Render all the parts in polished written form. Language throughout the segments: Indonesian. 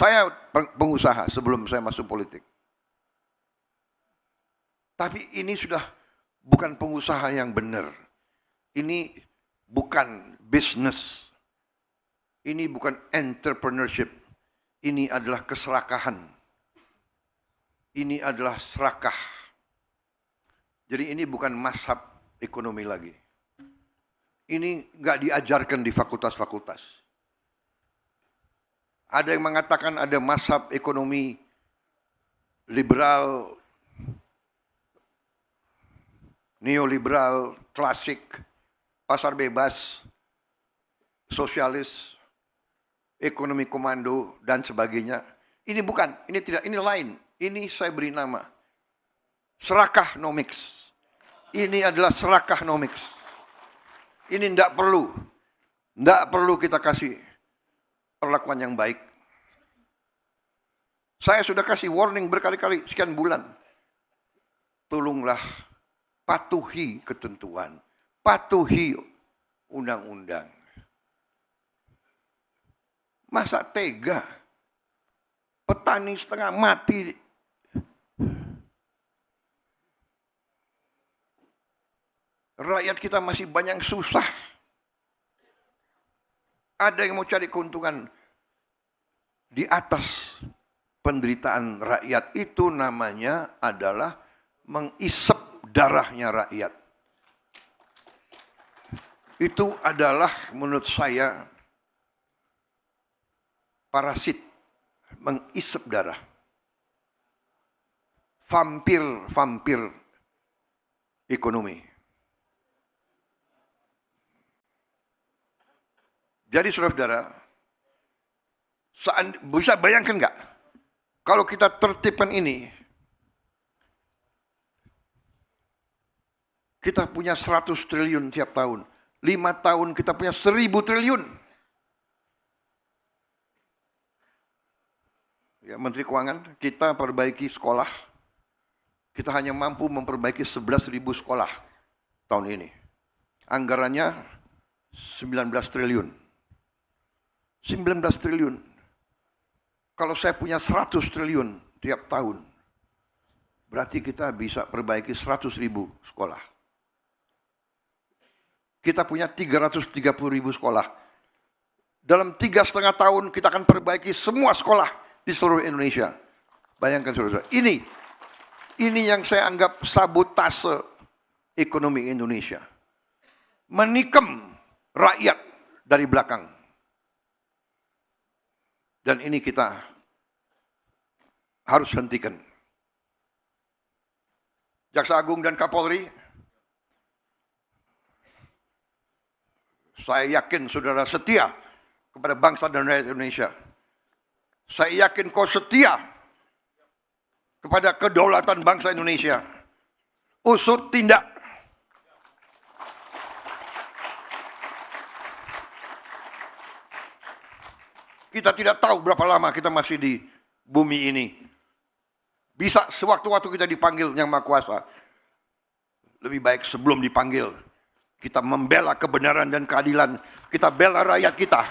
Saya pengusaha sebelum saya masuk politik. Tapi ini sudah bukan pengusaha yang benar. Ini bukan bisnis. Ini bukan entrepreneurship. Ini adalah keserakahan. Ini adalah serakah. Jadi ini bukan mazhab ekonomi lagi. Ini nggak diajarkan di fakultas-fakultas. Ada yang mengatakan ada mazhab ekonomi liberal, neoliberal, klasik, pasar bebas, sosialis, ekonomi komando, dan sebagainya. Ini bukan, ini tidak, ini lain. Ini saya beri nama serakahnomics. Ini adalah serakahnomics. Ini tidak perlu kita kasih perlakuan yang baik. Saya sudah kasih warning berkali-kali, sekian bulan. Tolonglah patuhi ketentuan, patuhi undang-undang. Masa tega? Petani setengah mati. Rakyat kita masih banyak susah. Ada yang mau cari keuntungan di atas penderitaan rakyat. Itu namanya adalah mengisep darahnya rakyat. Itu adalah menurut saya parasit, mengisep darah. Vampir ekonomi. Jadi saudara-saudara, bisa bayangkan nggak? Kalau kita tertibkan ini, kita punya 100 triliun tiap tahun. 5 tahun kita punya 1000 triliun. Ya, Menteri Keuangan, kita perbaiki sekolah. Kita hanya mampu memperbaiki 11.000 sekolah tahun ini. Anggarannya 19 triliun. 19 triliun. Kalau saya punya 100 triliun tiap tahun, berarti kita bisa perbaiki 100.000 sekolah. Kita punya 330.000 sekolah. Dalam 3,5 tahun kita akan perbaiki semua sekolah di seluruh Indonesia. Bayangkan saudara-saudara. Ini yang saya anggap sabotase ekonomi Indonesia. Menikam rakyat dari belakang. Dan ini kita harus hentikan. Jaksa Agung dan Kapolri, saya yakin saudara setia kepada bangsa dan rakyat Indonesia. Saya yakin kau setia kepada kedaulatan bangsa Indonesia. Usut tindak. Kita tidak tahu berapa lama kita masih di bumi ini. Bisa sewaktu-waktu kita dipanggil Yang Maha Kuasa. Lebih baik sebelum dipanggil, kita membela kebenaran dan keadilan. Kita bela rakyat kita.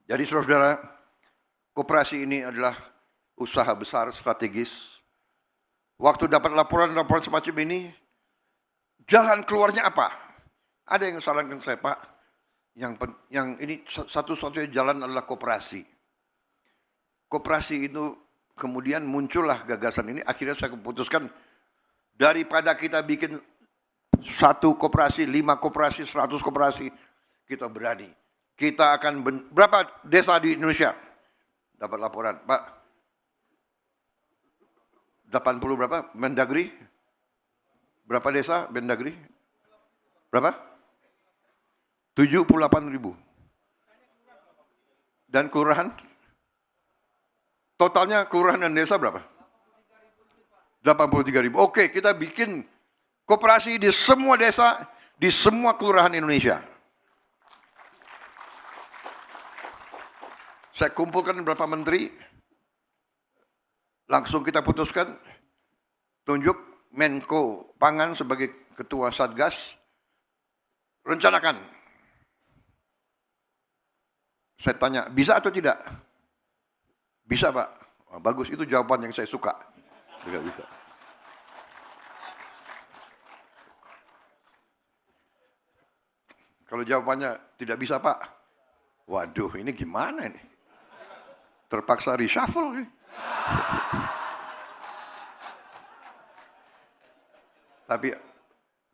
Jadi saudara-saudara, koperasi ini adalah usaha besar strategis. Waktu dapat laporan-laporan semacam ini, jalan keluarnya apa? Ada yang sarankan saya, Pak, yang ini satu-satunya jalan adalah koperasi. Koperasi itu kemudian muncullah gagasan ini, akhirnya saya keputuskan, daripada kita bikin 1 koperasi, 5 koperasi, 100 koperasi, kita berani. Kita akan, berapa desa di Indonesia? Dapat laporan, Pak, 80 berapa? Mendagri? Berapa desa Mendagri? Berapa? 78.000. Dan kelurahan? Totalnya kelurahan dan desa berapa? 83.000. Oke, kita bikin koperasi di semua desa, di semua kelurahan Indonesia. Saya kumpulkan beberapa menteri, langsung kita putuskan, tunjuk Menko Pangan sebagai Ketua Satgas rencanakan. Saya tanya, bisa atau tidak? Bisa, Pak. Oh, bagus, itu jawaban yang saya suka. Tidak bisa. Kalau jawabannya tidak bisa, Pak. Waduh, ini gimana ini? Terpaksa reshuffle ini.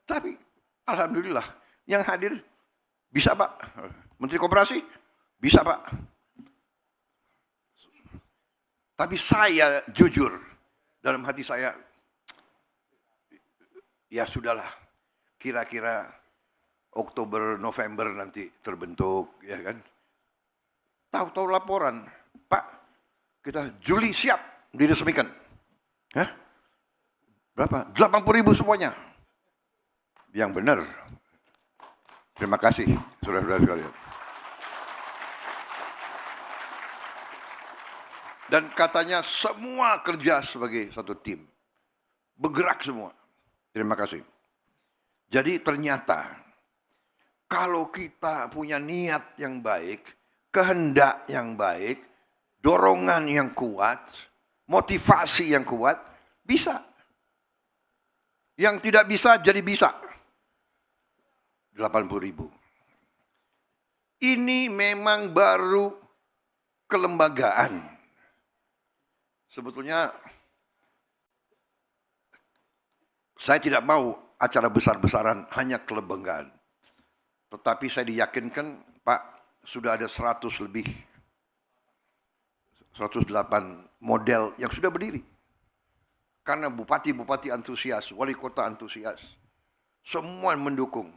Tapi alhamdulillah yang hadir bisa, Pak. Menteri Koperasi bisa, Pak. Tapi saya jujur dalam hati saya, ya sudahlah, kira-kira Oktober November nanti terbentuk, ya kan? Tahu-tahu laporan, Pak, kita Juli siap diresmikan. Hah? Berapa? 80.000 semuanya. Yang benar. Terima kasih, saudara-saudara sekalian. Dan katanya semua kerja sebagai satu tim. Bergerak semua. Terima kasih. Jadi ternyata kalau kita punya niat yang baik, kehendak yang baik, dorongan yang kuat, motivasi yang kuat, bisa. Yang tidak bisa jadi bisa. 80.000. Ini memang baru kelembagaan. Sebetulnya saya tidak mau acara besar-besaran hanya kelembagaan. Tetapi saya diyakinkan, Pak, sudah ada 100 lebih. 108 model yang sudah berdiri. Karena bupati-bupati antusias, wali kota antusias. Semua mendukung.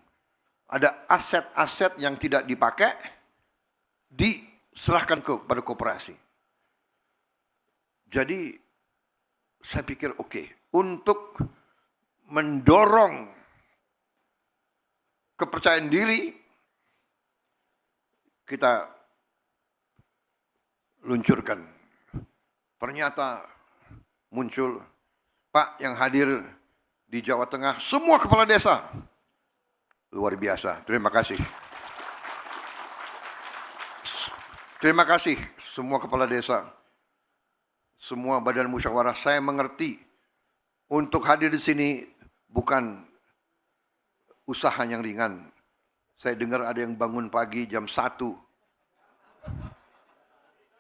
Ada aset-aset yang tidak dipakai, diserahkan kepada koperasi. Jadi, saya pikir oke, untuk mendorong kepercayaan diri, kita luncurkan. Ternyata muncul, Pak yang hadir di Jawa Tengah, semua kepala desa. Luar biasa, terima kasih. Terima kasih semua kepala desa, semua badan musyawarah. Saya mengerti untuk hadir di sini bukan usaha yang ringan. Saya dengar ada yang bangun pagi jam 1,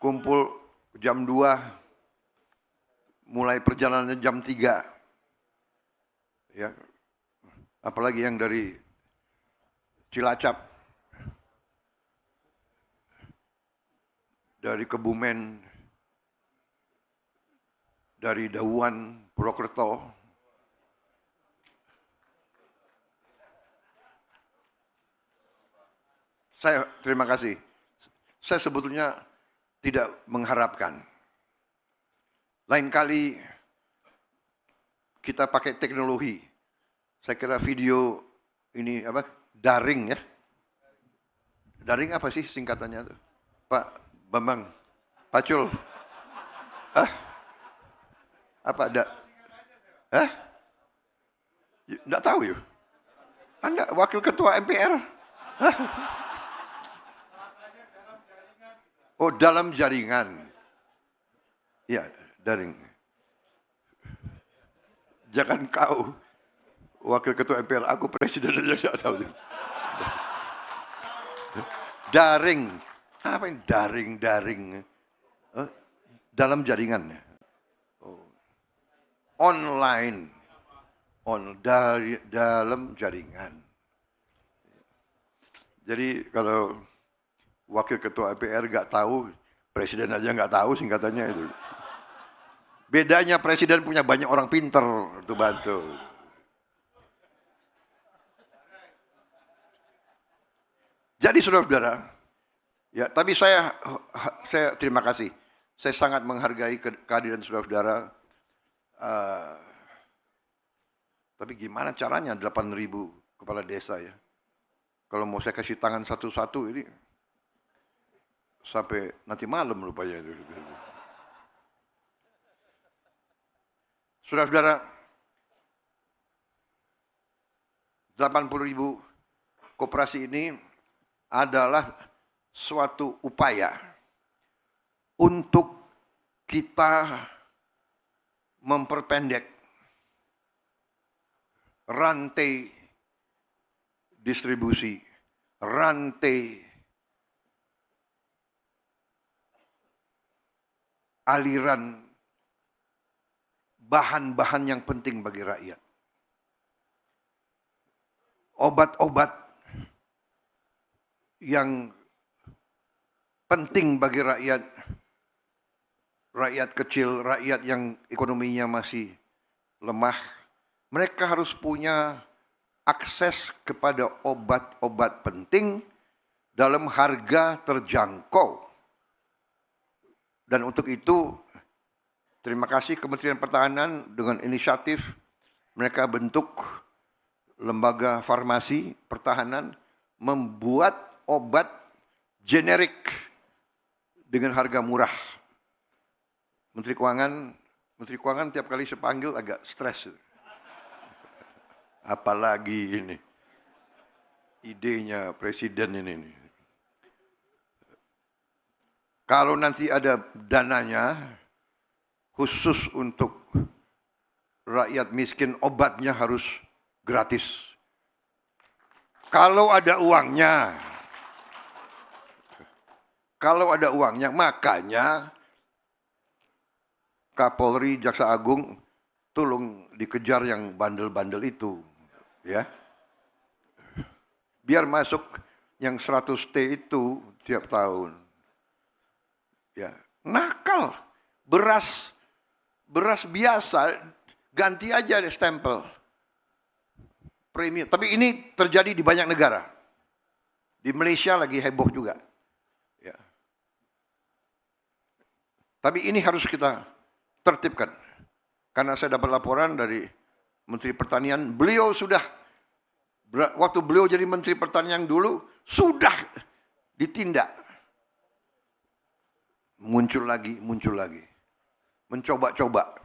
kumpul jam 2, mulai perjalanan jam 3. Ya. Apalagi yang dari Cilacap, dari Kebumen, dari Dauan, Purwokerto. Saya terima kasih. Saya sebetulnya tidak mengharapkan. Lain kali kita pakai teknologi. Saya kira video ini apa? Daring ya. Daring apa sih singkatannya itu? Pak Bambang, Pacul. Apa ada? Enggak tahu ya. Anda wakil ketua MPR? Oh, dalam jaringan. Ya, daring. Jangan kau wakil ketua MPR, aku presiden aja enggak tahu. Daring. Apa yang daring? Dalam jaringan. Oh. Online. Dalam jaringan. Jadi kalau wakil ketua MPR nggak tahu, presiden aja nggak tahu singkatannya itu. Bedanya presiden punya banyak orang pinter untuk bantu. Jadi saudara-saudara, ya tapi saya terima kasih. Saya sangat menghargai kehadiran saudara-saudara. Tapi gimana caranya 8.000 kepala desa ya? Kalau mau saya kasih tangan satu-satu ini sampai nanti malam rupanya itu. Saudara-saudara, 80.000 koperasi ini adalah suatu upaya untuk kita memperpendek rantai distribusi, rantai aliran bahan-bahan yang penting bagi rakyat. Obat-obat yang penting bagi rakyat, rakyat kecil, rakyat yang ekonominya masih lemah, mereka harus punya akses kepada obat-obat penting dalam harga terjangkau. Dan untuk itu, terima kasih Kementerian Pertahanan dengan inisiatif mereka bentuk lembaga farmasi pertahanan membuat obat generik dengan harga murah. Menteri Keuangan tiap kali saya panggil agak stres. Apalagi ini idenya presiden ini. Kalau nanti ada dananya khusus untuk rakyat miskin, obatnya harus gratis. Kalau ada uangnya, makanya Kapolri, Jaksa Agung, tolong dikejar yang bandel-bandel itu, ya. Biar masuk yang 100T itu tiap tahun. Ya, nakal. Beras biasa ganti aja deh stempel. Premium. Tapi ini terjadi di banyak negara. Di Malaysia lagi heboh juga. Ya. Tapi ini harus kita tertibkan. Karena saya dapat laporan dari Menteri Pertanian, beliau sudah, waktu beliau jadi Menteri Pertanian dulu, sudah ditindak. Muncul lagi. Mencoba-coba.